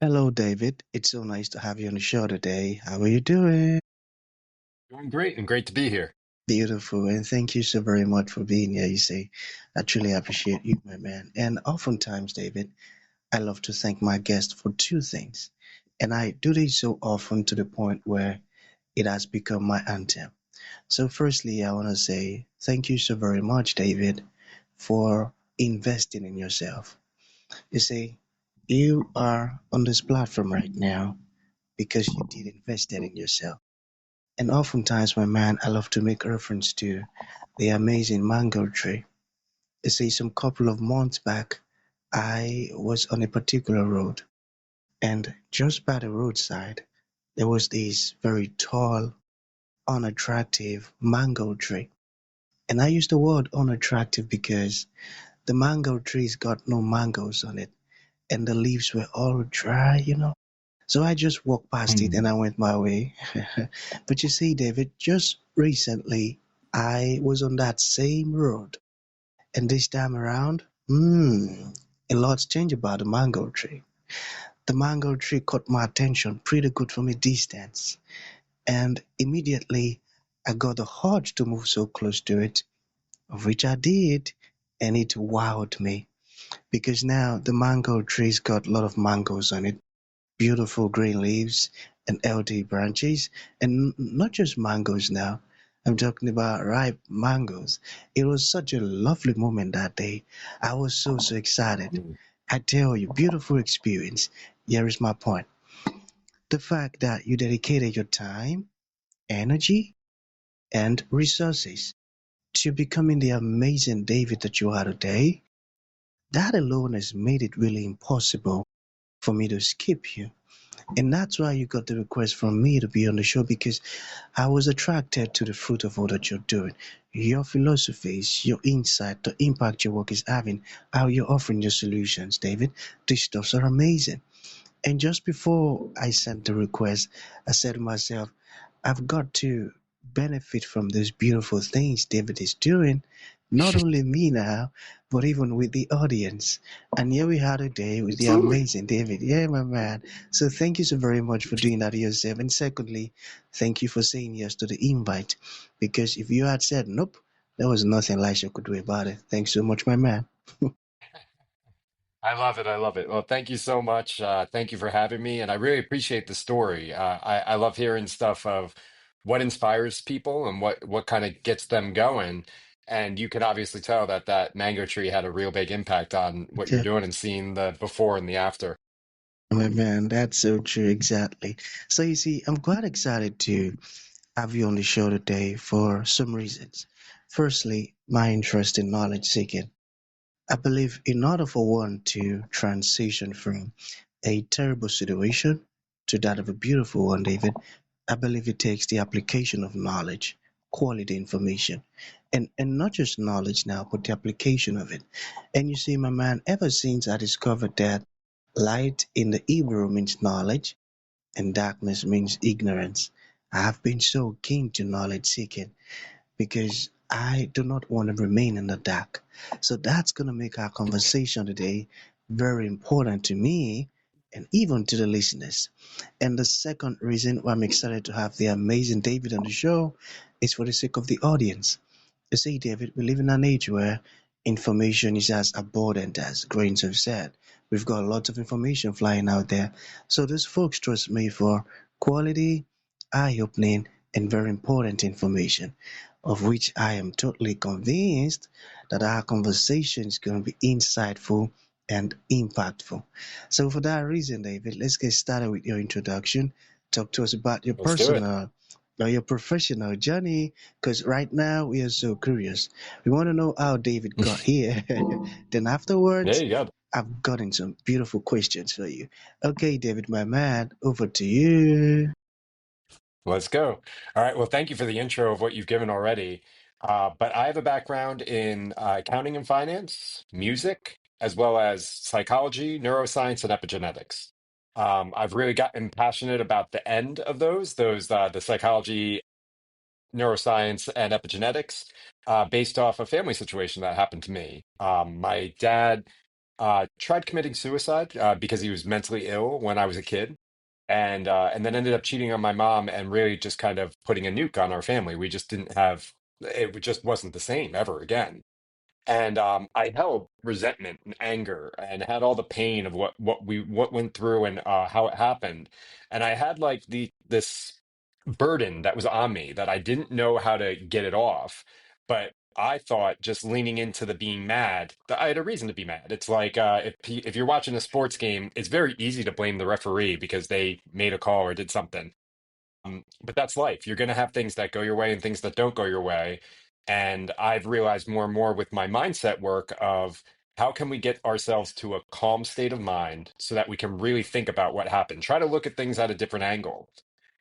Hello, David. It's so nice to have you on the show today. How are you doing? Doing great and great to be here. Beautiful. And thank you so very much for being here. You see, I truly appreciate you, my man. And oftentimes, David, I love to thank my guests for two things. And I do this so often to the point where it has become my anthem. So, firstly, I want to say thank you so very much, David, for investing in yourself. You see, you are on this platform right now because you did invest in yourself. And oftentimes, my man, I love to make reference to the amazing mango tree. You see, some couple of months back, I was on a particular road, and just by the roadside, there was this very tall, unattractive mango tree. And I use the word unattractive because the mango tree's got no mangoes on it, and the leaves were all dry. So I just walked past it and Hmm. I went my way. But you see, David, just recently I was on that same road, and this time around, a lot's changed about the mango tree. The mango tree caught my attention pretty good from a distance, and immediately I got the urge to move so close to it, of which I did, and it wowed me because now the mango tree's got a lot of mangoes on it, beautiful green leaves and healthy branches, and not just mangoes now. I'm talking about ripe mangoes. It was such a lovely moment that day. I was so excited. I tell you, beautiful experience. Here is my point. The fact that you dedicated your time, energy, and resources to becoming the amazing David that you are today, that alone has made it really impossible for me to skip you. And that's why you got the request from me to be on the show because I was attracted to the fruit of all that you're doing. Your philosophies, your insight, the impact your work is having, how you're offering your solutions, David. These stuffs are amazing. And just before I sent the request, I said to myself, I've got to benefit from those beautiful things David is doing, not only me now, but even with the audience. And here we are today with the Absolutely. amazing David. Yeah, my man. So thank you so very much for doing that yourself. And secondly, thank you for saying yes to the invite. Because if you had said nope, there was nothing Elisha could do about it. Thanks so much, my man. I love it. I love it. Well, thank you so much. Thank you for having me. And I really appreciate the story. I love hearing stuff of what inspires people and what kind of gets them going. And you can obviously tell that that mango tree had a real big impact on what you're Yeah, doing and seeing the before and the after. my man, that's so true, exactly. So you see, I'm quite excited to have you on the show today for some reasons. Firstly, my interest in knowledge seeking. I believe in order for one to transition from a terrible situation to that of a beautiful one, David, I believe it takes the application of knowledge, quality information, and not just knowledge now, but the application of it. And you see, my man, ever since I discovered that light in the Hebrew means knowledge and darkness means ignorance, I have been so keen to knowledge seeking because I do not want to remain in the dark. So that's going to make our conversation today very important to me and even to the listeners. And the second reason why I'm excited to have the amazing David on the show is for the sake of the audience. You see, David, we live in an age where information is as abundant as grains of sand. We've got lots of information flying out there. So those folks trust me for quality, eye-opening, and very important information, of which I am totally convinced that our conversation is going to be insightful and impactful. So for that reason, David, let's get started with your introduction. Talk to us about your Let's do it. personal or your professional journey, because right now we are so curious. We want to know how David got here. Then There afterwards, you go. I've gotten some beautiful questions for you. Okay, David, my man, over to you. Let's go. All right. Well, thank you for the intro of what you've given already. But I have a background in accounting and finance, music, as well as psychology, neuroscience, and epigenetics. I've really gotten passionate about the end of those the psychology, neuroscience, and epigenetics, based off a family situation that happened to me. My dad tried committing suicide because he was mentally ill when I was a kid, and then ended up cheating on my mom and really just kind of putting a nuke on our family. We just didn't have it; just wasn't the same ever again. And I held resentment and anger and had all the pain of what went through and how it happened. And I had like this burden that was on me that I didn't know how to get it off. But I thought just leaning into the being mad, that I had a reason to be mad. It's like if you're watching a sports game, it's very easy to blame the referee because they made a call or did something. But that's life. You're going to have things that go your way and things that don't go your way. And I've realized more and more with my mindset work of how can we get ourselves to a calm state of mind so that we can really think about what happened, try to look at things at a different angle.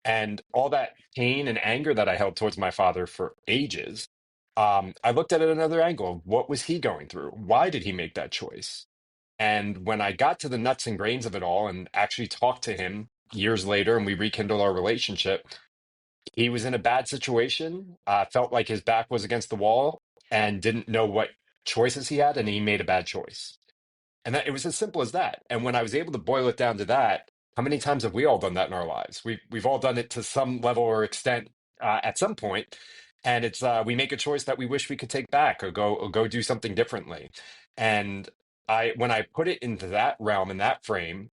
And all that pain and anger that I held towards my father for ages, I looked at it another angle. What was he going through? Why did he make that choice? And when I got to the nuts and grains of it all and actually talked to him years later and we rekindled our relationship, he was in a bad situation, felt like his back was against the wall and didn't know what choices he had, and he made a bad choice. And that it was as simple as that. And when I was able to boil it down to that, how many times have we all done that in our lives? We've all done it to some level or extent at some point, and it's we make a choice that we wish we could take back or go do something differently. And I when I put it into that realm in that frame,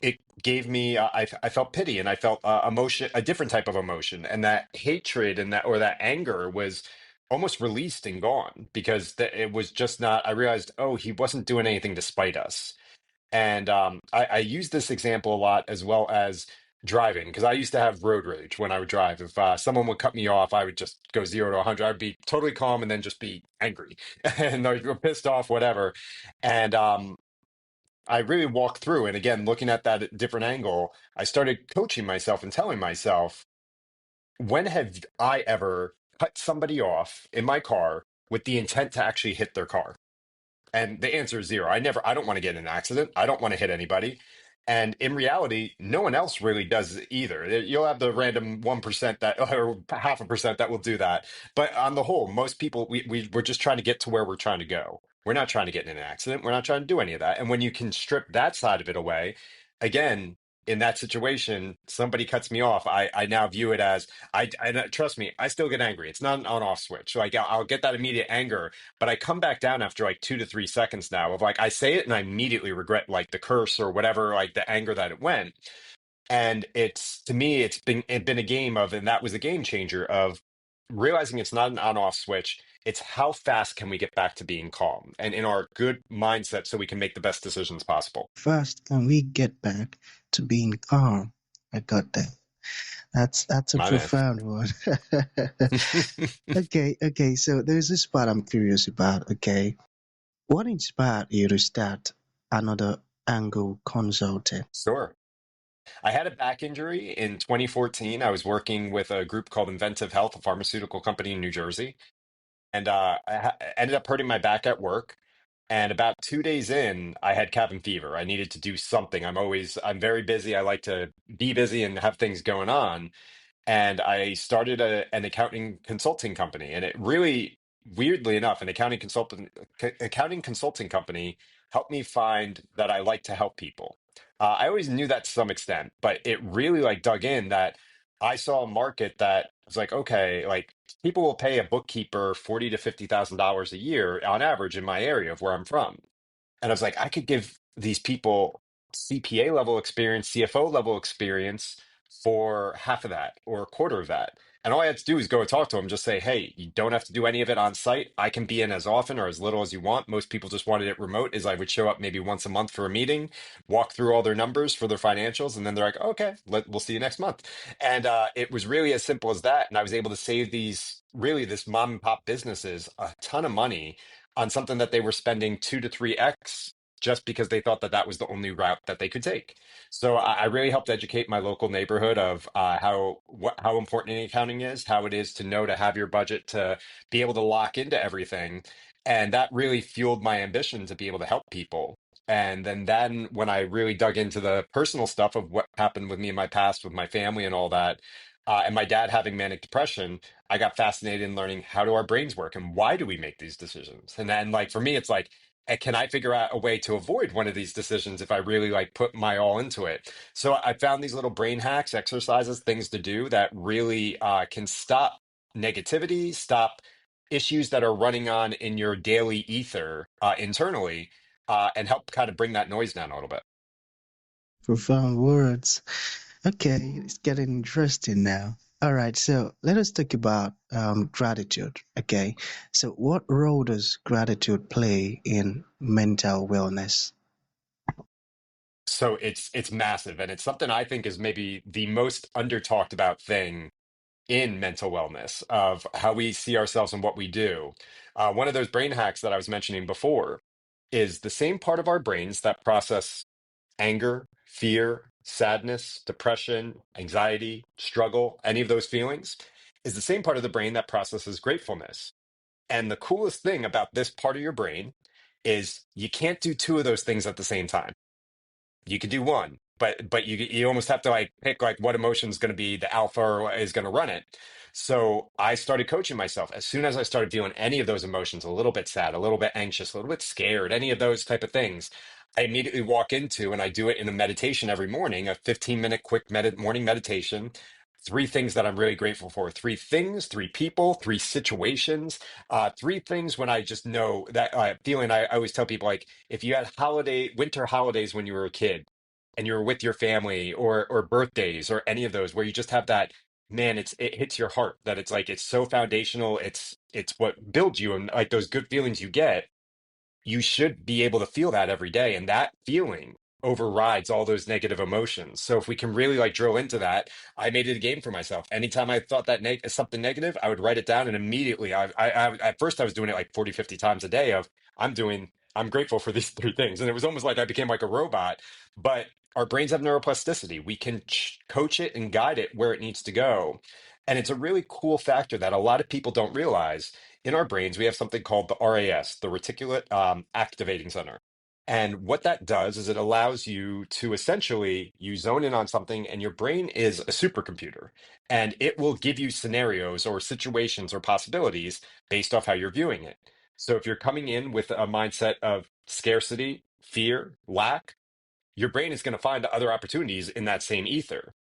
it gave me I felt pity and I felt emotion, a different type of emotion, and that hatred and that or that anger was almost released and gone because it was just not. I realized, oh, he wasn't doing anything to spite us. And I use this example a lot as well as driving because I used to have road rage when I would drive. If someone would cut me off, I would just go 0 to 100. I'd be totally calm and then just be angry and like pissed off, whatever. And I really walked through, and again, looking at that at different angle, I started coaching myself and telling myself, when have I ever cut somebody off in my car with the intent to actually hit their car? And the answer is zero. I don't want to get in an accident. I don't want to hit anybody. And in reality, no one else really does either. You'll have the random 1% that, or half a percent that will do that. But on the whole, most people, we're just trying to get to where we're trying to go. We're not trying to get in an accident. We're not trying to do any of that. And when you can strip that side of it away, again, in that situation, somebody cuts me off. I now view it as trust me, I still get angry. It's not an on-off switch. Like I'll get that immediate anger, but I come back down after like 2 to 3 seconds now of like I say it and I immediately regret like the curse or whatever, like the anger that it went. And it's to me, it's been a game of, and that was a game changer of realizing it's not an on-off switch. It's how fast can we get back to being calm and in our good mindset so we can make the best decisions possible. First, can we get back to being calm? I got that. That's a My man. profound one. Okay. So there's this part I'm curious about. Okay, what inspired you to start another angle consulting? Sure. I had a back injury in 2014. I was working with a group called Inventive Health, a pharmaceutical company in New Jersey. And ended up hurting my back at work. And about 2 days in, I had cabin fever. I needed to do something. I'm very busy. I like to be busy and have things going on, and I started an accounting consulting company. And it really, weirdly enough, an accounting consulting company helped me find that I like to help people. I always knew that to some extent, but it really like dug in that I saw a market that was like, okay, like people will pay a bookkeeper 40 to $50,000 a year on average in my area of where I'm from. And I was like, I could give these people CPA level experience, CFO level experience for half of that or a quarter of that. And all I had to do is go and talk to them, just say, hey, you don't have to do any of it on site. I can be in as often or as little as you want. Most people just wanted it remote, is I would show up maybe once a month for a meeting, walk through all their numbers for their financials, and then they're like, okay, we'll see you next month. And it was really as simple as that. And I was able to save this mom and pop businesses a ton of money on something that they were spending 2 to 3x just because they thought that that was the only route that they could take. So I really helped educate my local neighborhood of how important accounting is, how it is to know to have your budget to be able to lock into everything, and that really fueled my ambition to be able to help people. And then when I really dug into the personal stuff of what happened with me in my past with my family and all that, and my dad having manic depression, I got fascinated in learning how do our brains work and why do we make these decisions. And then, like for me, it's like And can I figure out a way to avoid one of these decisions if I really like put my all into it? So I found these little brain hacks, exercises, things to do that really can stop negativity, stop issues that are running on in your daily ether internally, and help kind of bring that noise down a little bit. Profound words. Okay, it's getting interesting now. All right, so let us talk about gratitude. Okay, so what role does gratitude play in mental wellness? So it's massive, and it's something I think is maybe the most under talked about thing in mental wellness of how we see ourselves and what we do. One of those brain hacks that I was mentioning before is the same part of our brains that process anger, fear, sadness, depression, anxiety, struggle, any of those feelings is the same part of the brain that processes gratefulness. And the coolest thing about this part of your brain is you can't do two of those things at the same time. You could do one, but you almost have to like pick like what emotion is going to be the alpha or what is going to run it. So I started coaching myself. As soon as I started feeling any of those emotions, a little bit sad, a little bit anxious, a little bit scared, any of those type of things, I immediately walk into, and I do it in a meditation every morning, a 15-minute quick morning meditation. Three things that I'm really grateful for. Three things, three people, three situations, three things when I just know that feeling. I always tell people like if you had winter holidays when you were a kid and you were with your family or birthdays or any of those where you just have that, man, it hits your heart that it's like it's so foundational. It's what builds you, and like those good feelings you get, you should be able to feel that every day, and that feeling overrides all those negative emotions. So if we can really like drill into that, I made it a game for myself. Anytime I thought that something negative, I would write it down, and immediately at first I was doing it like 40, 50 times a day of I'm grateful for these three things, and it was almost like I became like a robot. But our brains have neuroplasticity. We can coach it and guide it where it needs to go. And it's a really cool factor that a lot of people don't realize. In our brains, we have something called the RAS, the Reticulate Activating Center. And what that does is it allows you to essentially, you zone in on something, and your brain is a supercomputer, and it will give you scenarios or situations or possibilities based off how you're viewing it. So if you're coming in with a mindset of scarcity, fear, lack, your brain is going to find other opportunities in that same ether.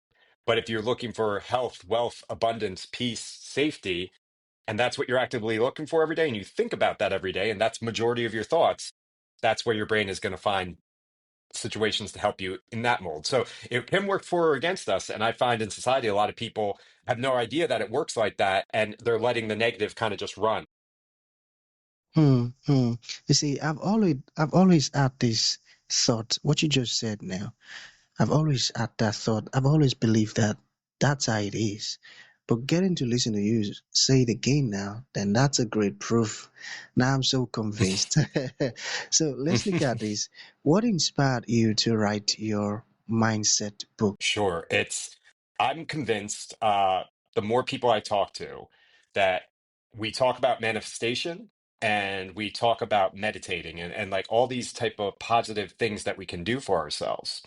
But if you're looking for health, wealth, abundance, peace, safety, and that's what you're actively looking for every day, and you think about that every day, and that's majority of your thoughts, that's where your brain is going to find situations to help you in that mold. So it can work for or against us. And I find in society, a lot of people have no idea that it works like that, and they're letting the negative kind of just run. Hmm. You see, I've always had this thought. What you just said now, I've always had that thought. I've always believed that that's how it is. But getting to listen to you say it again now, then that's a great proof. Now I'm so convinced. So let's look at this. What inspired you to write your mindset book? Sure. I'm convinced the more people I talk to, that we talk about manifestation and we talk about meditating and like all these type of positive things that we can do for ourselves.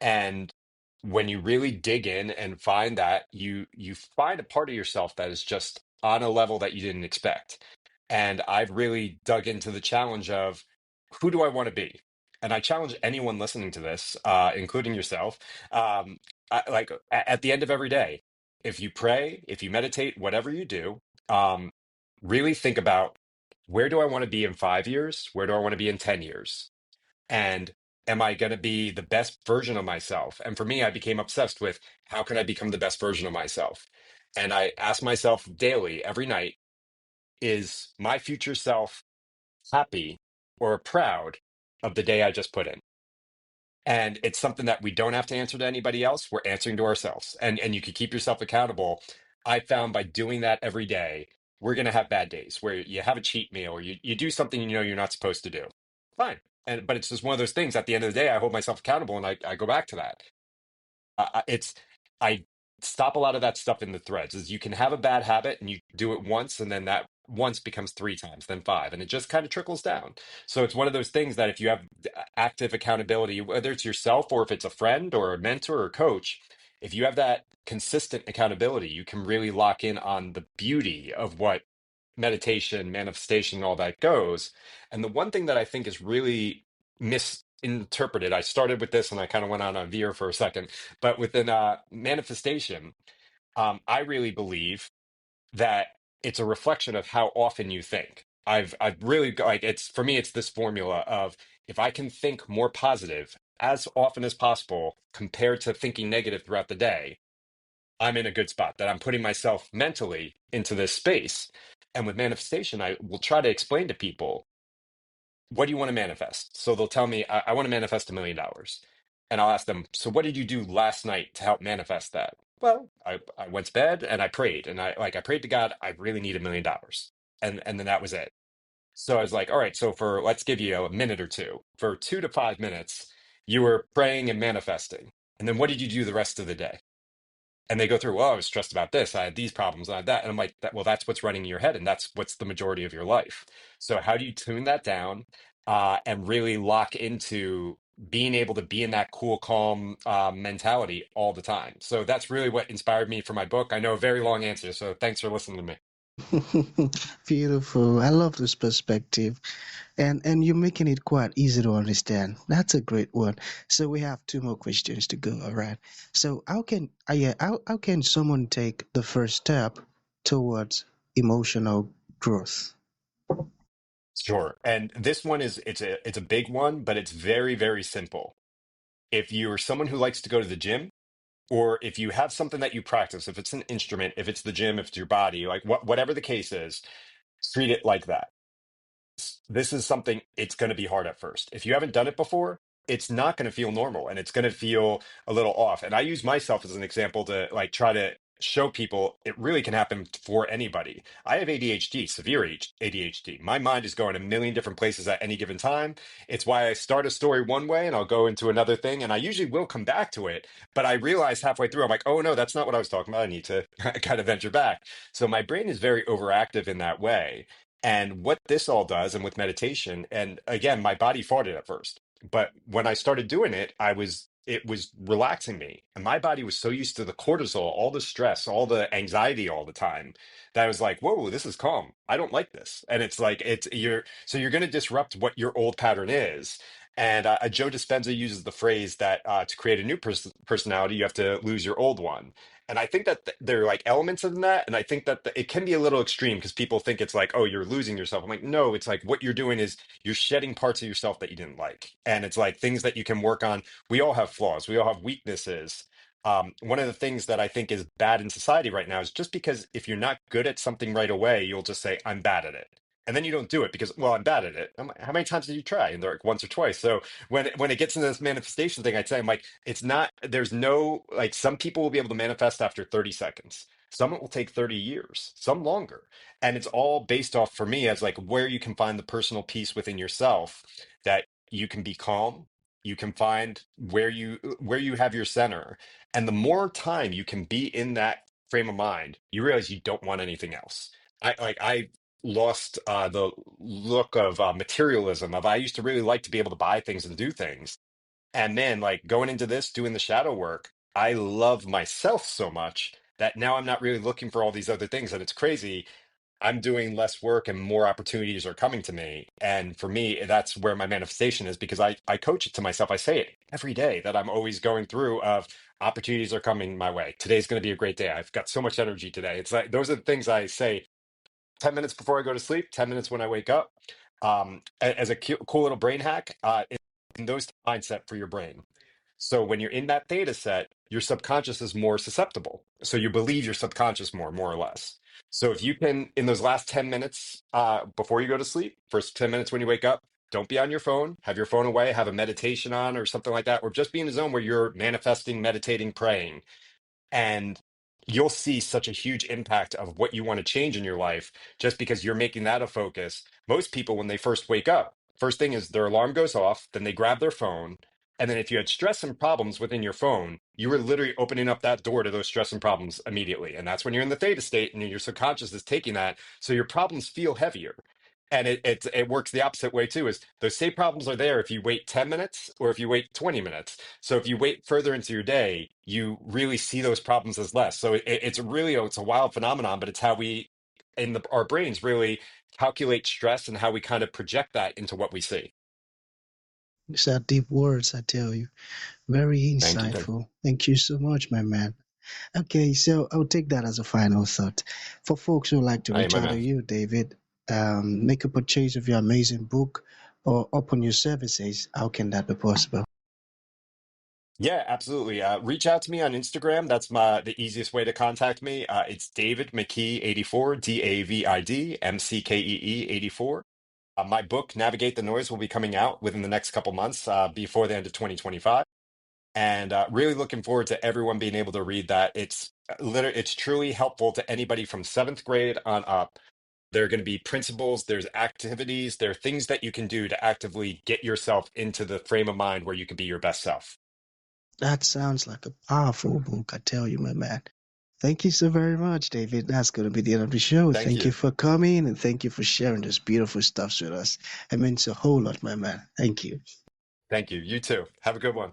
And when you really dig in and find that, you find a part of yourself that is just on a level that you didn't expect. And I've really dug into the challenge of who do I want to be? And I challenge anyone listening to this, including yourself, at the end of every day, if you pray, if you meditate, whatever you do, um, really think about where do I want to be in 5 years? Where do I want to be in 10 years? And am I going to be the best version of myself? And for me, I became obsessed with how can I become the best version of myself? And I ask myself daily, every night, is my future self happy or proud of the day I just put in? And it's something that we don't have to answer to anybody else. We're answering to ourselves. And you can keep yourself accountable. I found by doing that every day, we're going to have bad days where you have a cheat meal or you do something you know you're not supposed to do. Fine. But it's just one of those things. At the end of the day, I hold myself accountable, and I go back to that. It's I stop a lot of that stuff in the threads. Is you can have a bad habit and you do it once, and then that once becomes three times, then five, and it just kind of trickles down. So it's one of those things that if you have active accountability, whether it's yourself or if it's a friend or a mentor or a coach, if you have that consistent accountability, you can really lock in on the beauty of what meditation, manifestation, all that goes. And the one thing that I think is really misinterpreted, I started with this and I kind of went on a veer for a second, but within manifestation, I really believe that it's a reflection of how often you think. I've really like it's for me, it's this formula of if I can think more positive as often as possible compared to thinking negative throughout the day, I'm in a good spot, that I'm putting myself mentally into this space. And with manifestation, I will try to explain to people, what do you want to manifest? So they'll tell me, I want to manifest $1 million. And I'll ask them, so what did you do last night to help manifest that? Well, I went to bed and I prayed and I prayed to God, I really need $1 million. And then that was it. So I was like, all right, so for let's give you a minute or two. For 2 to 5 minutes, you were praying and manifesting. And then what did you do the rest of the day? And they go through, well, I was stressed about this, I had these problems, I had that. And I'm like, well, that's what's running in your head, and that's what's the majority of your life. So how do you tune that down and really lock into being able to be in that cool, calm mentality all the time? So that's really what inspired me for my book. I know a very long answer, so thanks for listening to me. Beautiful. I love this perspective. And you're making it quite easy to understand. That's a great one. So we have two more questions to go. All right. So how can someone take the first step towards emotional growth? Sure. And this one is it's a big one, but it's very, very simple. If you're someone who likes to go to the gym, or if you have something that you practice, if it's an instrument, if it's the gym, if it's your body, like whatever the case is, treat it like that. This is something, it's going to be hard at first. If you haven't done it before, it's not going to feel normal and it's going to feel a little off. And I use myself as an example to like try to show people it really can happen for anybody. I have ADHD, severe ADHD. My mind is going a million different places at any given time. It's why I start a story one way and I'll go into another thing, and I usually will come back to it, but I realize halfway through, I'm like, oh no, that's not what I was talking about. I need to kind of venture back. So my brain is very overactive in that way. And what this all does, and with meditation, and again, my body fought it at first, but when I started doing it, it was relaxing me. And my body was so used to the cortisol, all the stress, all the anxiety all the time, that I was like, whoa, this is calm. I don't like this. And it's like, you're going to disrupt what your old pattern is. And Joe Dispenza uses the phrase that to create a new personality, you have to lose your old one. And I think that there are like elements in that. And I think that it can be a little extreme because people think it's like, oh, you're losing yourself. I'm like, no, it's like what you're doing is you're shedding parts of yourself that you didn't like. And it's like things that you can work on. We all have flaws, we all have weaknesses. One of the things that I think is bad in society right now is just because if you're not good at something right away, you'll just say, I'm bad at it. And then you don't do it because, well, I'm bad at it. I'm like, how many times did you try? And they're like once or twice. So when it gets into this manifestation thing, I'd say I'm like, it's not, there's no like some people will be able to manifest after 30 seconds. Some it will take 30 years, some longer. And it's all based off for me as like where you can find the personal peace within yourself, that you can be calm, you can find where you have your center. And the more time you can be in that frame of mind, you realize you don't want anything else. I lost the look of materialism of I used to really like to be able to buy things and do things. And then, like going into this, doing the shadow work, I love myself so much that now I'm not really looking for all these other things. And it's crazy. I'm doing less work and more opportunities are coming to me. And for me, that's where my manifestation is because I coach it to myself. I say it every day that I'm always going through of opportunities are coming my way. Today's going to be a great day. I've got so much energy today. It's like those are the things I say 10 minutes before I go to sleep, 10 minutes when I wake up. As a cool little brain hack, in those mindset for your brain. So when you're in that theta set, your subconscious is more susceptible. So you believe your subconscious more or less. So if you can, in those last 10 minutes before you go to sleep, first 10 minutes when you wake up, don't be on your phone, have your phone away, have a meditation on or something like that, or just be in a zone where you're manifesting, meditating, praying, and you'll see such a huge impact of what you want to change in your life just because you're making that a focus. Most people, when they first wake up, first thing is their alarm goes off, then they grab their phone. And then if you had stress and problems within your phone, you were literally opening up that door to those stress and problems immediately. And that's when you're in the theta state and your subconscious is taking that. So your problems feel heavier. And it works the opposite way too, is those same problems are there if you wait 10 minutes or if you wait 20 minutes. So if you wait further into your day, you really see those problems as less. So it's really it's a wild phenomenon, but it's how we our brains really calculate stress and how we kind of project that into what we see. These are deep words, I tell you. Very Thank you. Thank you. insightful. Thank you so much, my man. Okay, so I'll take that as a final thought. For folks who like to Hey, reach my out to man. you, David, make a purchase of your amazing book or open your services, how can that be possible? Yeah, absolutely. Reach out to me on Instagram. That's the easiest way to contact me. It's David McKee 84, David McKee 84. My book, Navigate the Noise, will be coming out within the next couple months, before the end of 2025. And really looking forward to everyone being able to read that. It's truly helpful to anybody from seventh grade on up. There are going to be principles, there's activities, there are things that you can do to actively get yourself into the frame of mind where you can be your best self. That sounds like a powerful book, I tell you, my man. Thank you so very much, David. That's going to be the end of the show. Thank Thank you you. for coming and thank you for sharing this beautiful stuff with us. It means a whole lot, my man. Thank you. Thank you. You too. Have a good one.